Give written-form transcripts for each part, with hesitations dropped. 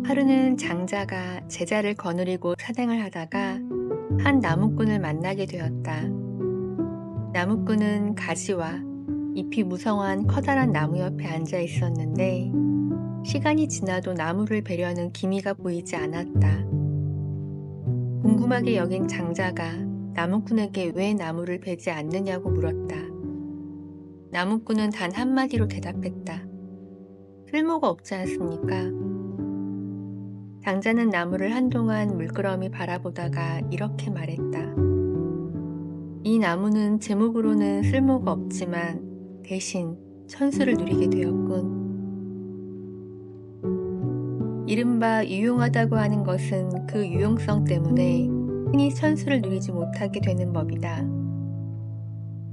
하루는 장자가 제자를 거느리고 산행을 하다가 한 나무꾼을 만나게 되었다. 나무꾼은 가지와 잎이 무성한 커다란 나무 옆에 앉아 있었는데 시간이 지나도 나무를 베려는 기미가 보이지 않았다. 궁금하게 여긴 장자가 나무꾼에게 왜 나무를 베지 않느냐고 물었다. 나무꾼은 단 한마디로 대답했다. 쓸모가 없지 않습니까? 장자는 나무를 한동안 물끄러미 바라보다가 이렇게 말했다. 이 나무는 제목으로는 쓸모가 없지만 대신 천수를 누리게 되었군. 이른바 유용하다고 하는 것은 그 유용성 때문에 흔히 천수를 누리지 못하게 되는 법이다.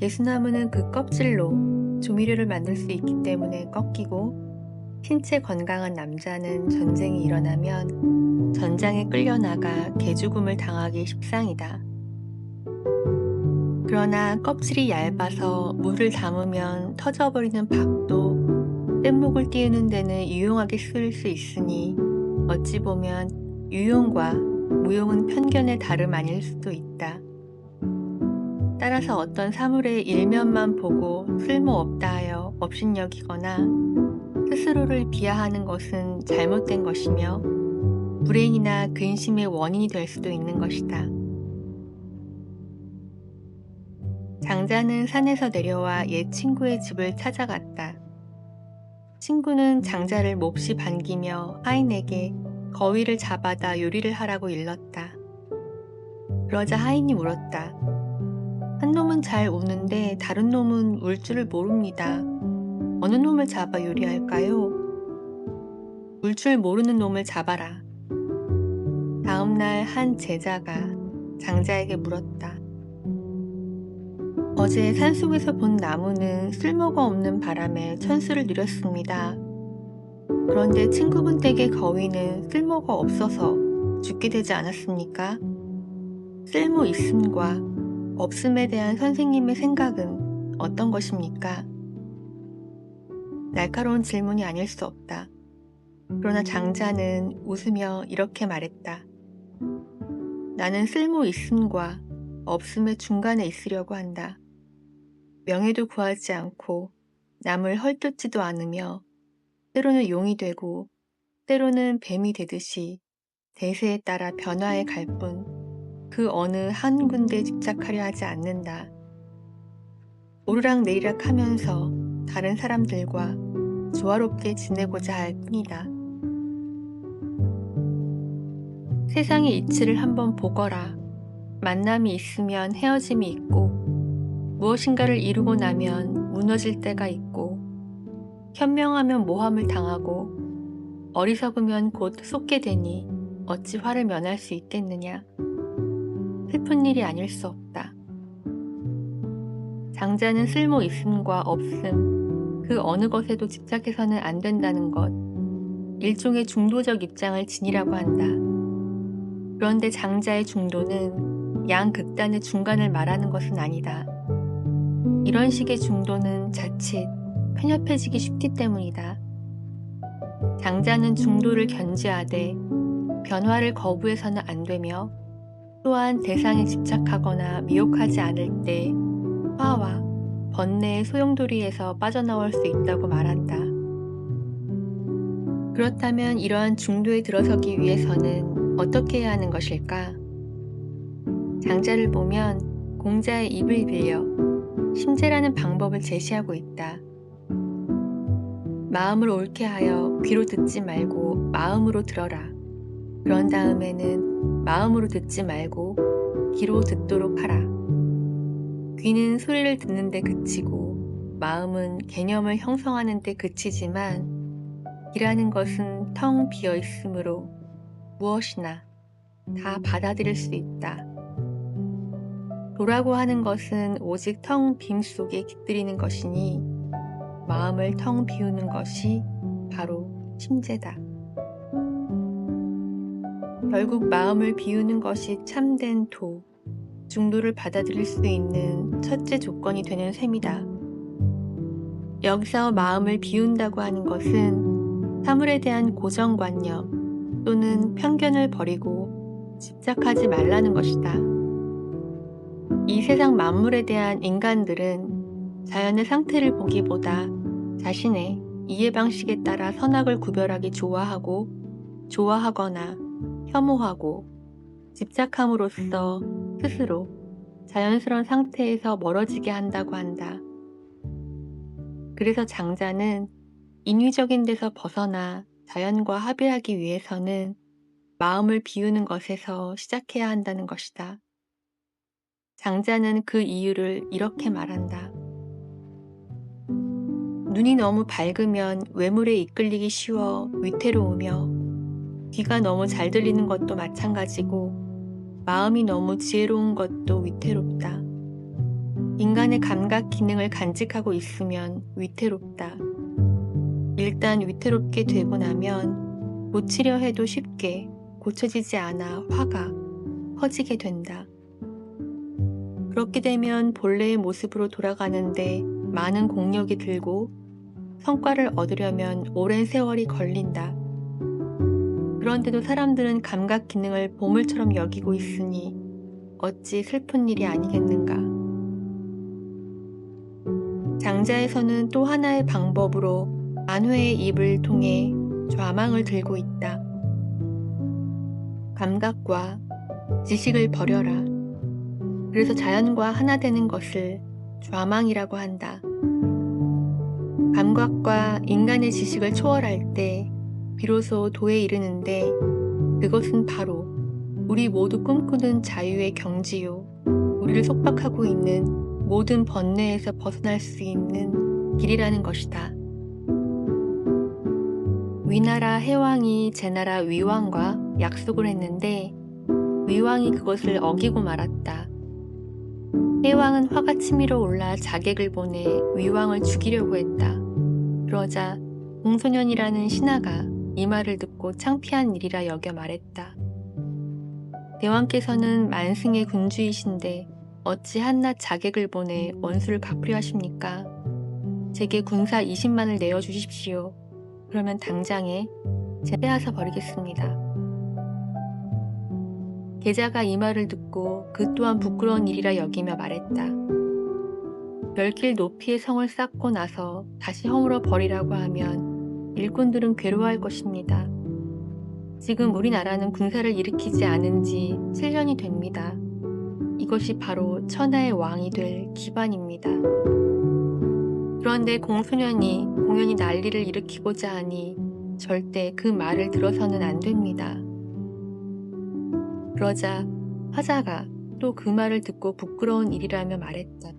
예수나무는 그 껍질로 조미료를 만들 수 있기 때문에 꺾이고 신체 건강한 남자는 전쟁이 일어나면 전장에 끌려나가 개죽음을 당하기 십상이다. 그러나 껍질이 얇아서 물을 담으면 터져버리는 박도 뗏목을 띄우는 데는 유용하게 쓰일 수 있으니 어찌 보면 유용과 무용은 편견의 다름 아닐 수도 있다. 따라서 어떤 사물의 일면만 보고 쓸모없다 하여 업신여기거나 스스로를 비하하는 것은 잘못된 것이며 불행이나 근심의 원인이 될 수도 있는 것이다. 장자는 산에서 내려와 옛 친구의 집을 찾아갔다. 친구는 장자를 몹시 반기며 하인에게 거위를 잡아다 요리를 하라고 일렀다. 그러자 하인이 물었다. 한 놈은 잘 우는데 다른 놈은 울 줄을 모릅니다. 어느 놈을 잡아 요리할까요? 울 줄 모르는 놈을 잡아라. 다음날 한 제자가 장자에게 물었다. 어제 산속에서 본 나무는 쓸모가 없는 바람에 천수를 누렸습니다. 그런데 친구분 댁의 거위는 쓸모가 없어서 죽게 되지 않았습니까? 쓸모 있음과 없음에 대한 선생님의 생각은 어떤 것입니까? 날카로운 질문이 아닐 수 없다. 그러나 장자는 웃으며 이렇게 말했다. 나는 쓸모 있음과 없음의 중간에 있으려고 한다. 명예도 구하지 않고 남을 헐뜯지도 않으며 때로는 용이 되고 때로는 뱀이 되듯이 대세에 따라 변화해 갈 뿐 그 어느 한 군데에 집착하려 하지 않는다. 오르락내리락 하면서 다른 사람들과 조화롭게 지내고자 할 뿐이다. 세상의 이치를 한번 보거라. 만남이 있으면 헤어짐이 있고 무엇인가를 이루고 나면 무너질 때가 있고 현명하면 모함을 당하고 어리석으면 곧 쏟게 되니 어찌 화를 면할 수 있겠느냐. 슬픈 일이 아닐 수 없다. 장자는 쓸모 있음과 없음 그 어느 것에도 집착해서는 안 된다는 것, 일종의 중도적 입장을 지니라고 한다. 그런데 장자의 중도는 양극단의 중간을 말하는 것은 아니다. 이런 식의 중도는 자칫 편협해지기 쉽기 때문이다. 장자는 중도를 견지하되 변화를 거부해서는 안 되며 또한 대상에 집착하거나 미혹하지 않을 때 화와 번뇌의 소용돌이에서 빠져나올 수 있다고 말한다. 그렇다면 이러한 중도에 들어서기 위해서는 어떻게 해야 하는 것일까? 장자를 보면 공자의 입을 빌려 심재라는 방법을 제시하고 있다. 마음을 옳게 하여 귀로 듣지 말고 마음으로 들어라. 그런 다음에는 마음으로 듣지 말고 귀로 듣도록 하라. 귀는 소리를 듣는 데 그치고 마음은 개념을 형성하는 데 그치지만 귀라는 것은 텅 비어 있으므로 무엇이나 다 받아들일 수 있다. 도라고 하는 것은 오직 텅 빔 속에 깃들이는 것이니 마음을 텅 비우는 것이 바로 심재다. 결국 마음을 비우는 것이 참된 도, 중도를 받아들일 수 있는 첫째 조건이 되는 셈이다. 여기서 마음을 비운다고 하는 것은 사물에 대한 고정관념, 또는 편견을 버리고 집착하지 말라는 것이다. 이 세상 만물에 대한 인간들은 자연의 상태를 보기보다 자신의 이해 방식에 따라 선악을 구별하기 좋아하거나 혐오하고 집착함으로써 스스로 자연스러운 상태에서 멀어지게 한다고 한다. 그래서 장자는 인위적인 데서 벗어나 자연과 합일하기 위해서는 마음을 비우는 것에서 시작해야 한다는 것이다. 장자는 그 이유를 이렇게 말한다. 눈이 너무 밝으면 외물에 이끌리기 쉬워 위태로우며 귀가 너무 잘 들리는 것도 마찬가지고 마음이 너무 지혜로운 것도 위태롭다. 인간의 감각 기능을 간직하고 있으면 위태롭다. 일단 위태롭게 되고 나면 고치려 해도 쉽게 고쳐지지 않아 화가 커지게 된다. 그렇게 되면 본래의 모습으로 돌아가는데 많은 공력이 들고 성과를 얻으려면 오랜 세월이 걸린다. 그런데도 사람들은 감각 기능을 보물처럼 여기고 있으니 어찌 슬픈 일이 아니겠는가. 장자에서는 또 하나의 방법으로 만회의 입을 통해 좌망을 들고 있다. 감각과 지식을 버려라. 그래서 자연과 하나 되는 것을 좌망이라고 한다. 감각과 인간의 지식을 초월할 때 비로소 도에 이르는데 그것은 바로 우리 모두 꿈꾸는 자유의 경지요. 우리를 속박하고 있는 모든 번뇌에서 벗어날 수 있는 길이라는 것이다. 위나라 해왕이 제나라 위왕과 약속을 했는데 위왕이 그것을 어기고 말았다. 해왕은 화가 치밀어 올라 자객을 보내 위왕을 죽이려고 했다. 그러자 공소년이라는 신하가 이 말을 듣고 창피한 일이라 여겨 말했다. 대왕께서는 만승의 군주이신데 어찌 한낱 자객을 보내 원수를 갚으려 하십니까? 제게 군사 20만을 내어주십시오. 그러면 당장에 제패하사 버리겠습니다. 계자가 이 말을 듣고 그 또한 부끄러운 일이라 여기며 말했다. 별길 높이의 성을 쌓고 나서 다시 허물어 버리라고 하면 일꾼들은 괴로워할 것입니다. 지금 우리나라는 군사를 일으키지 않은 지 7년이 됩니다. 이것이 바로 천하의 왕이 될 기반입니다. 그런데 공소년이 공연히 난리를 일으키고자 하니 절대 그 말을 들어서는 안 됩니다. 그러자 화자가 또 그 말을 듣고 부끄러운 일이라며 말했다.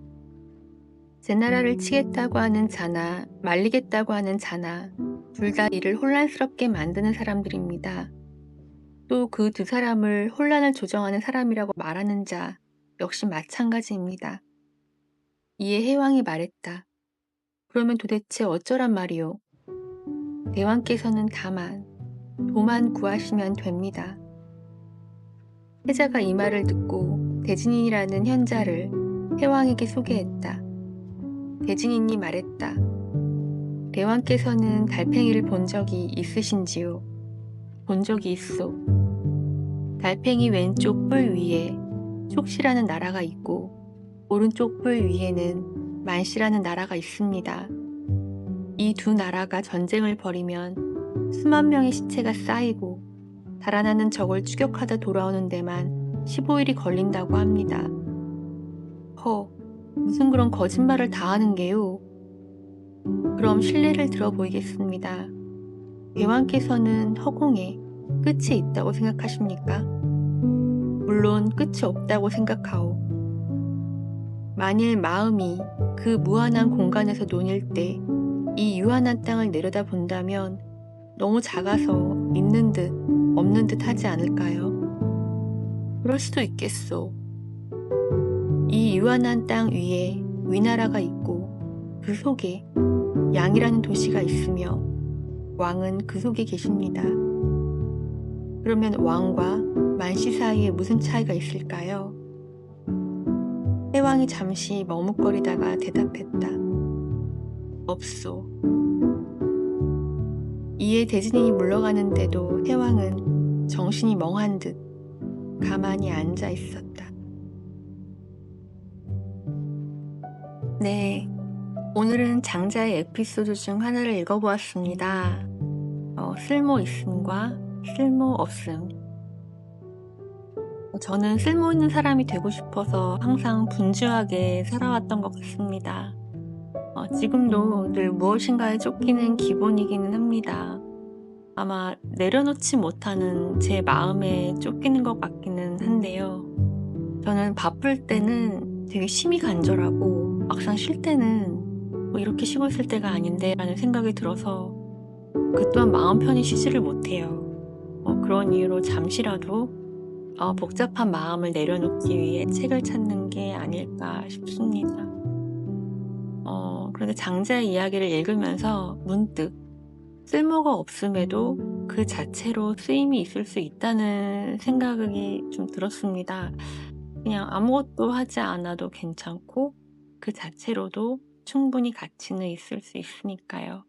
제 나라를 치겠다고 하는 자나 말리겠다고 하는 자나 둘 다 이를 혼란스럽게 만드는 사람들입니다. 또 그 두 사람을 혼란을 조정하는 사람이라고 말하는 자 역시 마찬가지입니다. 이에 해왕이 말했다. 그러면 도대체 어쩌란 말이오? 대왕께서는 다만 도만 구하시면 됩니다. 해자가 이 말을 듣고 대진인이라는 현자를 해왕에게 소개했다. 대진인이 말했다. 대왕께서는 달팽이를 본 적이 있으신지요? 본 적이 있소. 달팽이 왼쪽 뿔 위에 촉시라는 나라가 있고 오른쪽 뿔 위에는 만시라는 나라가 있습니다. 이 두 나라가 전쟁을 벌이면 수만 명의 시체가 쌓이고 달아나는 적을 추격하다 돌아오는 데만 15일이 걸린다고 합니다. 무슨 그런 거짓말을 다 하는 게요? 그럼 실례를 들어 보이겠습니다. 대왕께서는 허공에 끝이 있다고 생각하십니까? 물론 끝이 없다고 생각하오. 만일 마음이 그 무한한 공간에서 논일 때 이 유한한 땅을 내려다 본다면 너무 작아서 있는 듯 없는 듯 하지 않을까요? 그럴 수도 있겠소. 이 유한한 땅 위에 위나라가 있고 그 속에 양이라는 도시가 있으며 왕은 그 속에 계십니다. 그러면 왕과 만시 사이에 무슨 차이가 있을까요? 해왕이 잠시 머뭇거리다가 대답했다. 없소. 이에 대진이 물러가는데도 해왕은 정신이 멍한 듯 가만히 앉아 있었다. 네, 오늘은 장자의 에피소드 중 하나를 읽어보았습니다. 쓸모 있음과 쓸모 없음. 저는 쓸모 있는 사람이 되고 싶어서 항상 분주하게 살아왔던 것 같습니다. 지금도 늘 무엇인가에 쫓기는 기본이기는 합니다. 아마 내려놓지 못하는 제 마음에 쫓기는 것 같기는 한데요. 저는 바쁠 때는 되게 심히 간절하고 막상 쉴 때는 이렇게 쉬고 있을 때가 아닌데 라는 생각이 들어서 그 또한 마음 편히 쉬지를 못해요. 그런 이유로 잠시라도 복잡한 마음을 내려놓기 위해 책을 찾는 게 아닐까 싶습니다. 그런데 장자의 이야기를 읽으면서 문득 쓸모가 없음에도 그 자체로 쓰임이 있을 수 있다는 생각이 좀 들었습니다. 그냥 아무것도 하지 않아도 괜찮고 그 자체로도 충분히 가치는 있을 수 있으니까요.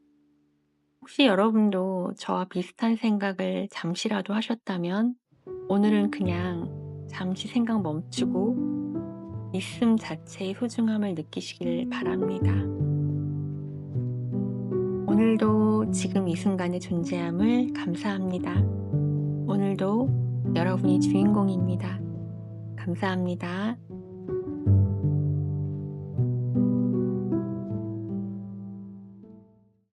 혹시 여러분도 저와 비슷한 생각을 잠시라도 하셨다면 오늘은 그냥 잠시 생각 멈추고 있음 자체의 소중함을 느끼시길 바랍니다. 오늘도 지금 이 순간의 존재함을 감사합니다. 오늘도 여러분이 주인공입니다. 감사합니다.